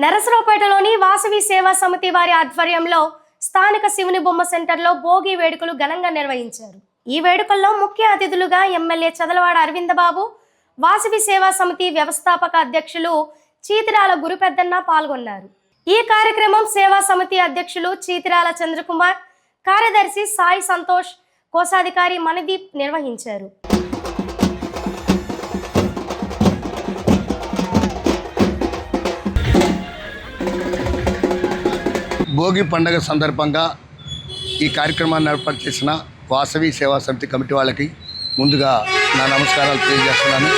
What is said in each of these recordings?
నరసరావుపేటలోని వాసవి సేవా సమితి వారి ఆధ్వర్యంలో స్థానిక శివుని బొమ్మ సెంటర్లో భోగి వేడుకలు ఘనంగా నిర్వహించారు. ఈ వేడుకల్లో ముఖ్య అతిథులుగా ఎమ్మెల్యే చదలవాడ అరవిందబాబు, వాసవి సేవా సమితి వ్యవస్థాపక అధ్యక్షులు చీతిరాల గురుపెద్దన్న పాల్గొన్నారు. ఈ కార్యక్రమం సేవా సమితి అధ్యక్షులు చీతిరాల చంద్రకుమార్, కార్యదర్శి సాయి సంతోష్, కోశాధికారి మణిదీప్ నిర్వహించారు. భోగి పండుగ సందర్భంగా ఈ కార్యక్రమాన్ని ఏర్పాటు చేసిన వాసవి సేవా సమితి కమిటీ వాళ్ళకి ముందుగా నా నమస్కారాలు తెలియజేస్తున్నాను.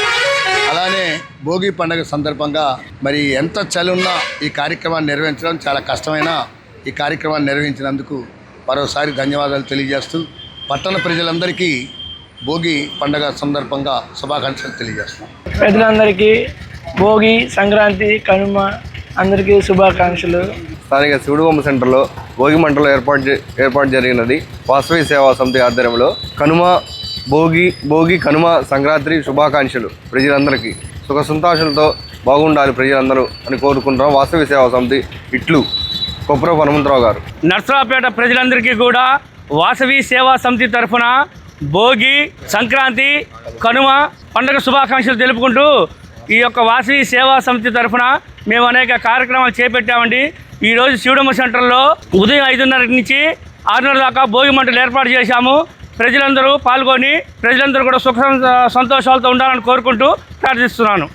అలానే భోగి పండుగ సందర్భంగా మరి ఎంత చలి ఉన్నా ఈ కార్యక్రమాన్ని నిర్వహించడం చాలా కష్టమైన ఈ కార్యక్రమాన్ని నిర్వహించినందుకు మరోసారి ధన్యవాదాలు తెలియజేస్తూ పట్టణ ప్రజలందరికీ భోగి పండుగ సందర్భంగా శుభాకాంక్షలు తెలియజేస్తున్నాం. ప్రజలందరికీ భోగి, సంక్రాంతి, కనుమ అందరికీ శుభాకాంక్షలు. స్థానిక శివుడు బొమ్మ సెంటర్లో భోగి మంటలు ఏర్పాటు జరిగినది. వాసవి సేవా సమితి ఆధ్వర్యంలో భోగి కనుమ సంక్రాంతి శుభాకాంక్షలు. ప్రజలందరికీ సుఖ సంతోషాలతో బాగుండాలి ప్రజలందరూ అని కోరుకుంటున్నాం. వాసవి సేవా సమితి ఇట్లు కొప్పరపు హనుమంతరావు గారు. నర్సరావుపేట ప్రజలందరికీ కూడా వాసవి సేవా సమితి తరఫున భోగి, సంక్రాంతి, కనుమ పండుగ శుభాకాంక్షలు తెలుపుకుంటూ ఈ యొక్క వాసవి సేవా సమితి తరఫున మేము అనేక కార్యక్రమాలు చేపట్టామండి. ఈరోజు శివుడమ్మ సెంటర్లో ఉదయం 5:30 నుంచి 6:30 దాకా భోగి మంటలు ఏర్పాటు చేశాము. ప్రజలందరూ పాల్గొని ప్రజలందరూ కూడా సుఖ సంతోషాలతో ఉండాలని కోరుకుంటూ ప్రార్థిస్తున్నాను.